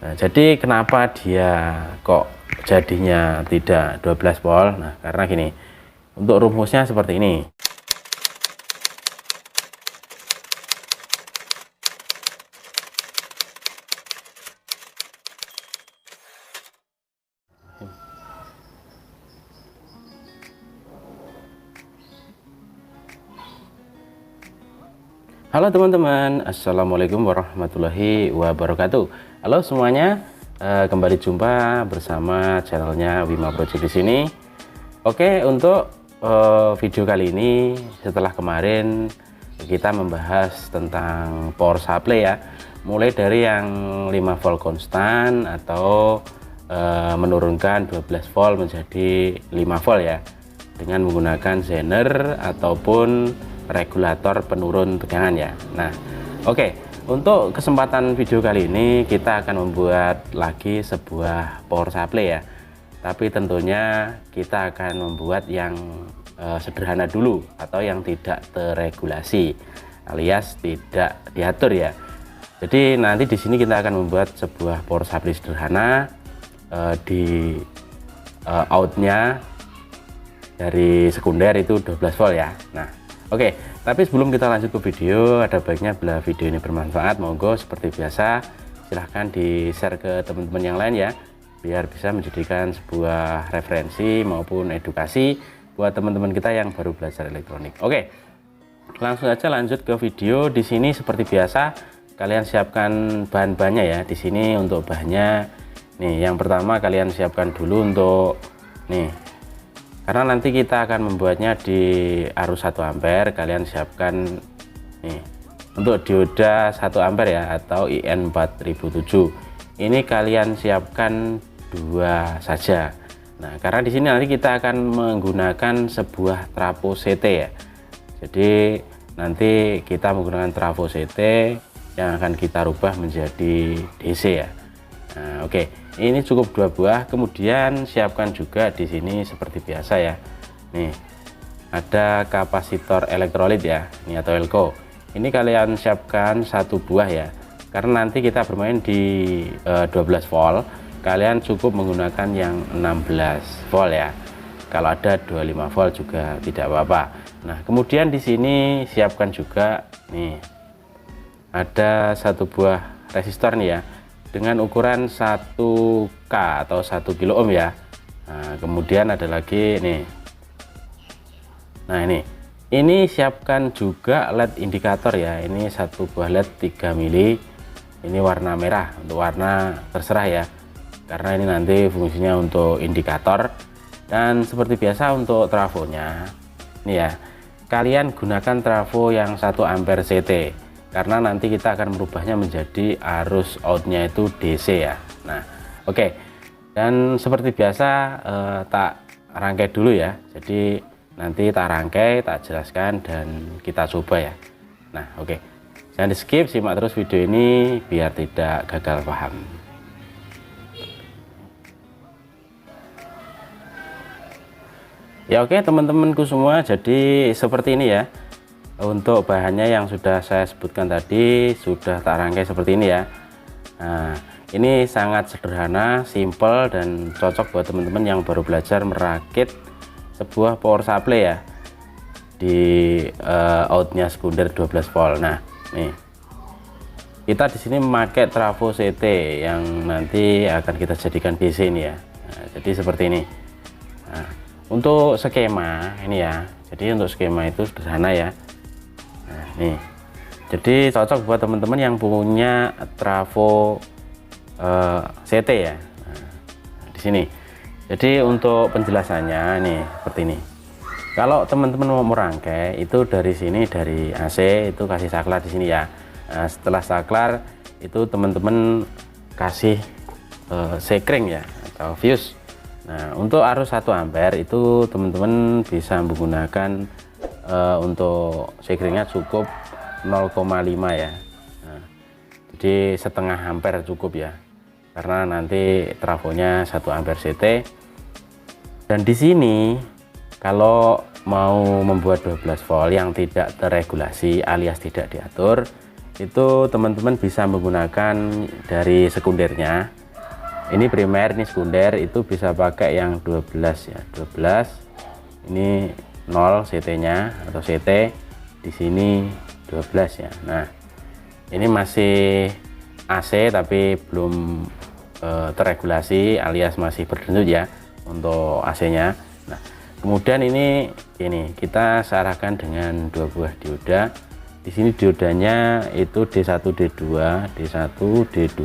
Nah, jadi kenapa dia kok jadinya tidak 12 volt? Nah, karena gini, untuk rumusnya seperti ini. Halo teman-teman, assalamualaikum warahmatullahi wabarakatuh. Halo semuanya, kembali jumpa bersama channelnya Wima Project di sini. Oke, untuk video kali ini setelah kemarin kita membahas tentang power supply ya, mulai dari yang 5 volt konstan atau menurunkan 12 volt menjadi 5 volt ya, dengan menggunakan zener ataupun regulator penurun tegangan ya. Nah, oke, untuk kesempatan video kali ini kita akan membuat lagi sebuah power supply ya, tapi tentunya kita akan membuat yang sederhana dulu atau yang tidak terregulasi alias tidak diatur ya. Jadi nanti di sini kita akan membuat sebuah power supply sederhana, di outnya dari sekunder itu 12 volt ya. Nah, oke, tapi sebelum kita lanjut ke video, ada baiknya bila video ini bermanfaat, monggo seperti biasa silahkan di share ke teman-teman yang lain ya, biar bisa menjadikan sebuah referensi maupun edukasi buat teman-teman kita yang baru belajar elektronik. Oke, langsung aja lanjut ke video. Di sini seperti biasa kalian siapkan bahan-bahannya ya. Di sini untuk bahannya nih, yang pertama kalian siapkan dulu untuk nih, karena nanti kita akan membuatnya di arus 1 ampere, kalian siapkan nih untuk dioda 1 ampere ya, atau IN 4007. Ini kalian siapkan 2 saja. Nah, karena di sini nanti kita akan menggunakan sebuah trafo CT ya. Jadi nanti kita menggunakan trafo CT yang akan kita rubah menjadi DC ya. Nah, oke, ini cukup 2 buah. Kemudian siapkan juga di sini seperti biasa ya. Nih, ada kapasitor elektrolit ya, ini atau elko. Ini kalian siapkan 1 buah ya. Karena nanti kita bermain di 12 volt, kalian cukup menggunakan yang 16 volt ya. Kalau ada 25 volt juga tidak apa-apa. Nah, kemudian di sini siapkan juga nih, ada 1 buah resistor nih ya, dengan ukuran 1K atau 1 kilo ohm ya. Nah, kemudian ada lagi nih. Nah, ini siapkan juga LED indikator ya. Ini 1 buah LED 3 mili. Ini warna merah, untuk warna terserah ya, karena ini nanti fungsinya untuk indikator. Dan seperti biasa untuk trafonya ini ya, kalian gunakan trafo yang 1 ampere CT, karena nanti kita akan merubahnya menjadi arus outnya itu DC ya. Nah, oke, dan seperti biasa tak rangkai dulu ya. Jadi nanti tak rangkai, tak jelaskan, dan kita coba ya. Nah, oke, jangan di skip, simak terus video ini biar tidak gagal paham. Ya oke teman-temanku semua, jadi seperti ini ya. Untuk bahannya yang sudah saya sebutkan tadi sudah tak rangkai seperti ini ya. Nah, ini sangat sederhana, simple, dan cocok buat teman-teman yang baru belajar merakit sebuah power supply ya, di outnya sekunder 12 volt. Nah, nih kita di sini memakai trafo CT yang nanti akan kita jadikan DC ini ya. Nah, jadi seperti ini. Nah, untuk skema ini ya, jadi untuk skema itu sederhana ya. Nah, nih, jadi cocok buat teman-teman yang punya trafo CT ya. Nah, di sini. Jadi untuk penjelasannya nih seperti ini. Kalau teman-teman mau merangkai itu dari sini, dari AC itu kasih saklar di sini ya. Nah, setelah saklar itu teman-teman kasih sekring ya atau fuse. Nah, untuk arus 1 ampere itu teman-teman bisa menggunakan untuk sekringnya cukup 0,5 ya. Nah, jadi setengah ampere cukup ya, karena nanti trafonya 1 ampere CT. Dan di sini kalau mau membuat 12 volt yang tidak terregulasi alias tidak diatur, itu teman-teman bisa menggunakan dari sekundernya. Ini primer, ini sekunder, itu bisa pakai yang 12 ya, 12. Ini 0 CT-nya atau CT, di sini 12 ya. Nah, ini masih AC tapi belum terregulasi alias masih berdenyut ya untuk AC-nya. Nah, kemudian ini kita searahkan dengan 2 buah dioda. Di sini diodanya itu D1 D2, D1 D2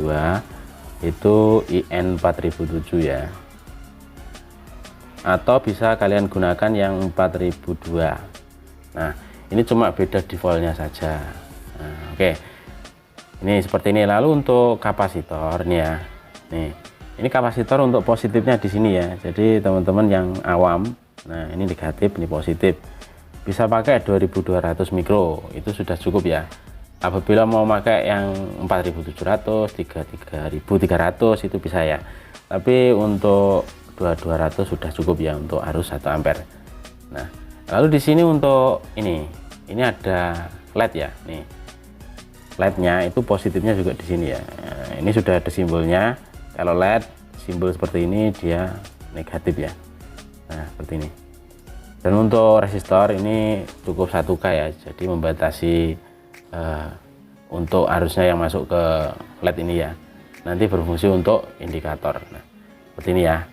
itu IN 4007 ya. Atau bisa kalian gunakan yang 4002. Nah, ini cuma beda defaultnya saja. Nah, oke. Ini seperti ini. Lalu untuk kapasitor nih ya. Nih, ini kapasitor untuk positifnya di sini ya. Jadi teman-teman yang awam, nah ini negatif, ini positif. Bisa pakai 2200 mikro, itu sudah cukup ya. Apabila mau pakai yang 4700, 3300 itu bisa ya. Tapi untuk 2200 sudah cukup ya untuk arus 1 ampere. Nah, lalu di sini untuk ini ada LED ya. Nih, LED-nya itu positifnya juga di sini ya. Nah, ini sudah ada simbolnya. Kalau LED simbol seperti ini dia negatif ya. Nah, seperti ini. Dan untuk resistor ini cukup 1K ya, jadi membatasi untuk arusnya yang masuk ke LED ini ya. Nanti berfungsi untuk indikator. Nah, seperti ini ya.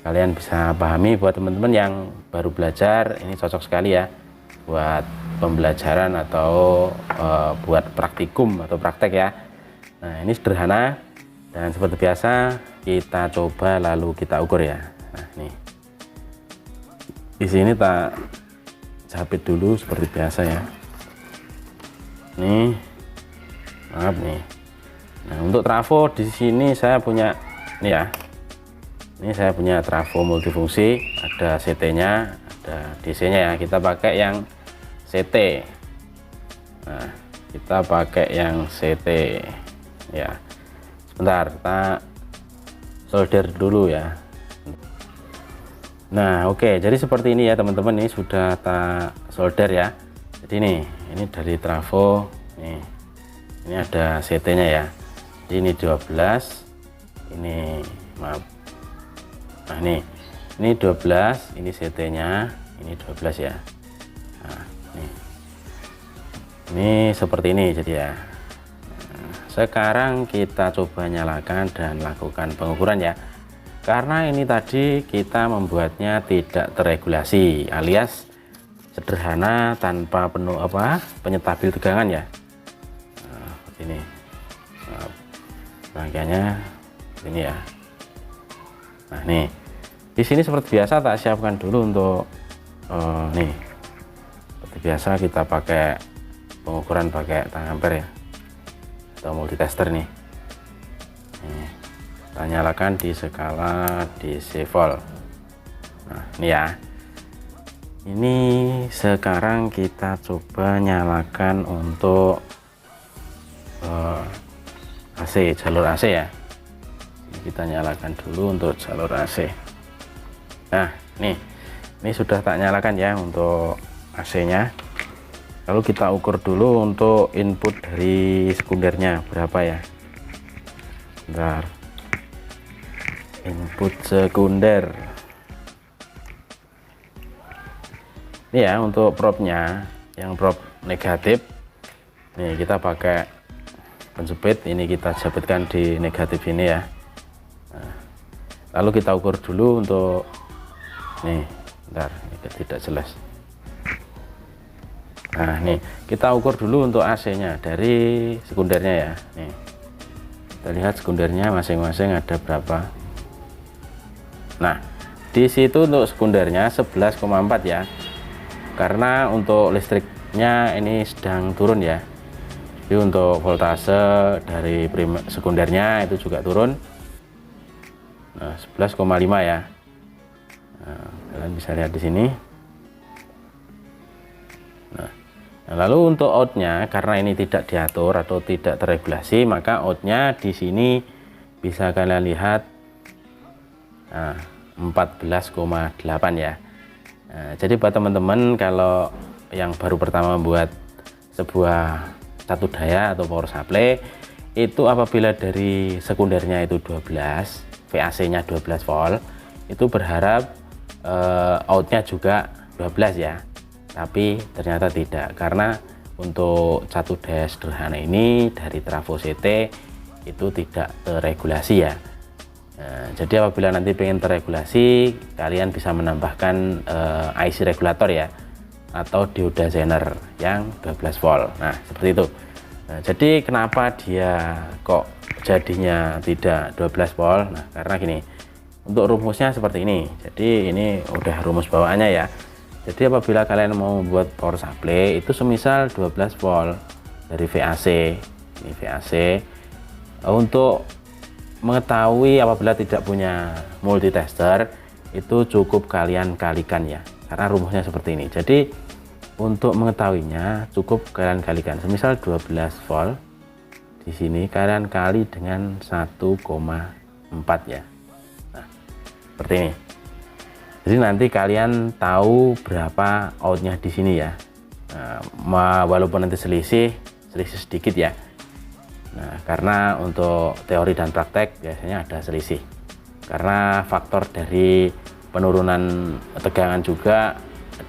Kalian bisa pahami. Buat teman-teman yang baru belajar, ini cocok sekali ya buat pembelajaran atau buat praktikum atau praktek ya. Nah, ini sederhana dan seperti biasa kita coba lalu kita ukur ya. Nah, nih. Di sini tak jepit dulu seperti biasa ya. Nih, maaf nih. Nah, untuk trafo di sini saya punya nih ya. Ini saya punya trafo multifungsi, ada CT-nya, ada DC-nya ya. Kita pakai yang CT. Nah, kita pakai yang CT ya. Sebentar, kita solder dulu ya. Nah, oke, jadi seperti ini ya teman-teman. Ini sudah tak solder ya. Jadi ini dari trafo nih, ini ada CT-nya ya. Jadi ini 12, ini maaf. Nah, ini 12, ini CT-nya, ini 12 ya. Nah, ini seperti ini jadi ya. Nah, sekarang kita coba nyalakan dan lakukan pengukuran ya. Karena ini tadi kita membuatnya tidak terregulasi alias sederhana tanpa penuh penyetabil tegangan ya. Nah, seperti ini. Nah, rangkaiannya ini ya. Nah, nih di sini seperti biasa tak siapkan dulu untuk nih seperti biasa kita pakai pengukuran pakai tang ampere ya atau multitester nih. Kita nyalakan di skala DC volt. Nah, ini ya. Ini sekarang kita coba nyalakan untuk AC, jalur AC ya. Kita nyalakan dulu untuk jalur AC. Nah, ini sudah tak nyalakan ya untuk AC-nya. Lalu kita ukur dulu untuk input dari sekundernya berapa ya. Bentar. Input sekunder ini ya. Untuk probnya yang prob negatif nih kita pakai penjepit, ini kita jepitkan di negatif ini ya. Nah, lalu kita ukur dulu untuk bentar, ini tidak jelas. Nah, kita ukur dulu untuk AC nya dari sekundernya ya. Nih kita lihat sekundernya masing-masing ada berapa. Nah, di situ untuk sekundernya 11,4 ya. Karena untuk listriknya ini sedang turun ya. Jadi untuk voltase dari sekundernya itu juga turun. Nah, 11,5 ya. Nah, kalian bisa lihat di sini. Nah, lalu untuk outnya karena ini tidak diatur atau tidak terregulasi, maka outnya di sini bisa kalian lihat. Nah, 14,8 ya. Nah, jadi buat teman-teman kalau yang baru pertama membuat sebuah satu daya atau power supply itu apabila dari sekundernya itu 12, VAC-nya 12 volt, itu berharap outnya juga 12 ya, tapi ternyata tidak, karena untuk satu daya sederhana ini dari trafo CT itu tidak terregulasi ya. Nah, jadi apabila nanti pengen terregulasi, kalian bisa menambahkan IC regulator ya, atau dioda zener yang 12 volt. Nah, seperti itu. Nah, jadi kenapa dia kok jadinya tidak 12 volt? Nah, karena gini, untuk rumusnya seperti ini. Jadi ini udah rumus bawaannya ya. Jadi apabila kalian mau membuat power supply itu semisal 12 volt dari VAC, ini VAC, untuk mengetahui apabila tidak punya multitester itu cukup kalian kalikan ya, karena rumusnya seperti ini. Jadi untuk mengetahuinya cukup kalian kalikan, semisal 12 volt di sini kalian kali dengan 1,4 ya. Nah, seperti ini. Jadi nanti kalian tahu berapa outnya di sini ya. Nah, walaupun nanti selisih sedikit ya. Nah, karena untuk teori dan praktek biasanya ada selisih. Karena faktor dari penurunan tegangan juga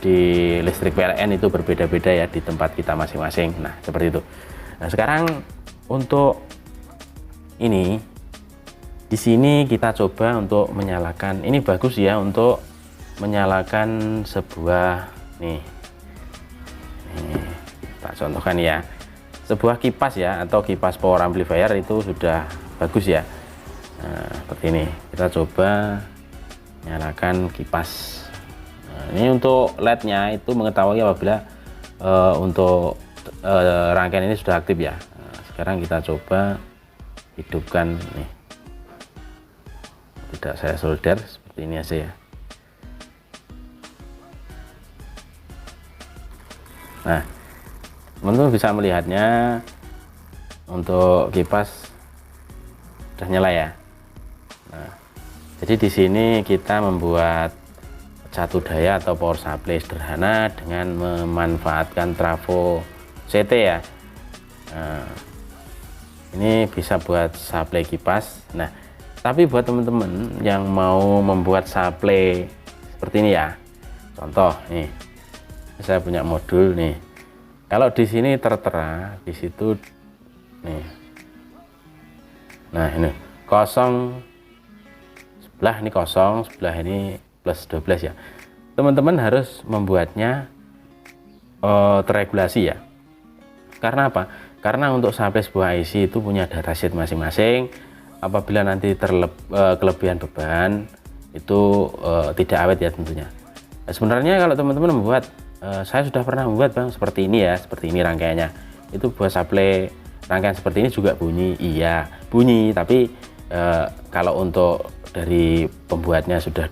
di listrik PLN itu berbeda-beda ya di tempat kita masing-masing. Nah, seperti itu. Nah, sekarang untuk ini di sini kita coba untuk menyalakan. Ini bagus ya untuk menyalakan sebuah nih tak contohkan ya, sebuah kipas ya, atau kipas power amplifier itu sudah bagus ya. Nah, seperti ini kita coba nyalakan kipas. Nah, ini untuk LED-nya itu mengetahui apabila untuk rangkaian ini sudah aktif ya. Nah, sekarang kita coba hidupkan nih, tidak saya solder, seperti ini aja ya. Nah, teman-teman bisa melihatnya untuk kipas sudah nyala ya. Nah, jadi di sini kita membuat satu daya atau power supply sederhana dengan memanfaatkan trafo CT ya. Nah, ini bisa buat supply kipas. Nah, tapi buat teman-teman yang mau membuat supply seperti ini ya, contoh nih, saya punya modul nih. Kalau di sini tertera, di situ nih. Nah, ini kosong, sebelah ini kosong, sebelah ini plus 12 ya. Teman-teman harus membuatnya terregulasi ya. Karena apa? Karena untuk supply sebuah IC itu punya datasheet masing-masing. Apabila nanti kelebihan beban itu tidak awet ya tentunya. Nah, sebenarnya kalau teman-teman membuat, saya sudah pernah membuat bang seperti ini ya, seperti ini rangkaiannya. Itu buat supply rangkaian seperti ini juga bunyi, iya bunyi, tapi kalau untuk dari pembuatnya sudah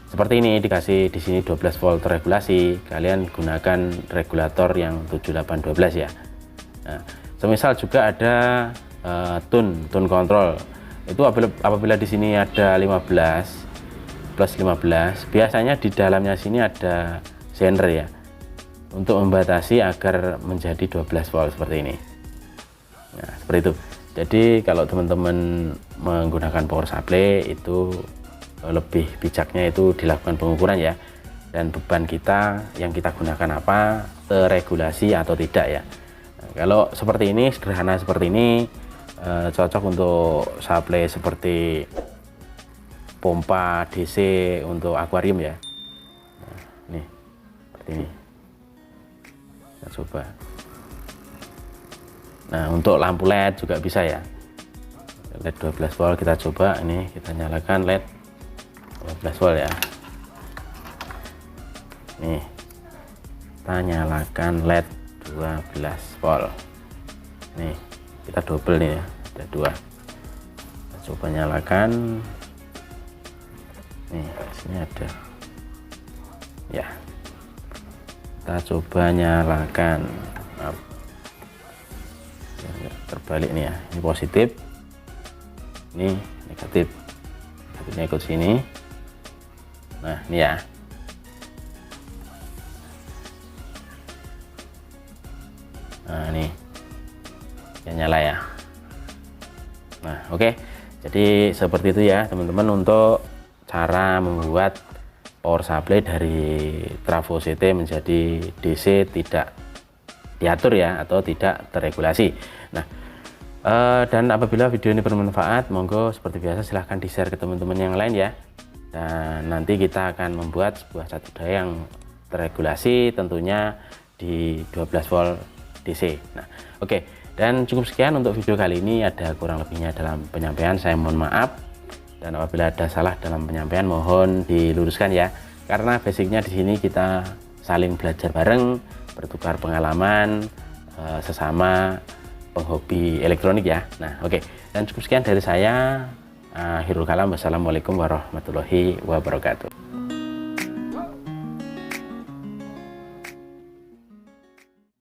seperti ini, dikasih di sini 12 volt regulasi, kalian gunakan regulator yang 7812 ya. Nah, semisal juga ada tune control, itu apabila di sini ada 15 plus 15, biasanya di dalamnya sini ada zener ya, untuk membatasi agar menjadi 12 volt seperti ini. Nah, seperti itu. Jadi kalau teman-teman menggunakan power supply itu lebih bijaknya itu dilakukan pengukuran ya, dan beban kita yang kita gunakan apa, terregulasi atau tidak ya. Nah, kalau seperti ini, sederhana seperti ini, cocok untuk supply seperti pompa DC untuk akuarium ya. Nah, nih seperti ini, kita coba. Nah, untuk lampu LED juga bisa ya, LED 12 volt. Kita coba ini, kita nyalakan LED 12 volt ya. Nih, kita nyalakan LED 12 volt. Nih, kita double nih ya, ada dua. Kita coba nyalakan. Nih, sini ada ya. Kita coba nyalakan. Terbalik nih ya, ini positif, ini negatif, negatifnya ikut sini. Nah, ini ya. Nah, ini ya nyala ya. Nah oke, jadi seperti itu ya teman-teman untuk cara membuat power supply dari trafo CT menjadi DC tidak diatur ya, atau tidak terregulasi. Nah dan apabila video ini bermanfaat, monggo seperti biasa silahkan di share ke teman-teman yang lain ya, dan nanti kita akan membuat sebuah satu daya yang terregulasi tentunya di 12 volt DC. Nah oke, dan cukup sekian untuk video kali ini. Ada kurang lebihnya dalam penyampaian, saya mohon maaf, dan apabila ada salah dalam penyampaian mohon diluruskan ya, karena basicnya di sini kita saling belajar bareng, bertukar pengalaman sesama penghobi elektronik ya. Nah oke, dan cukup sekian dari saya. Akhirul kalam, wassalamualaikum warahmatullahi wabarakatuh.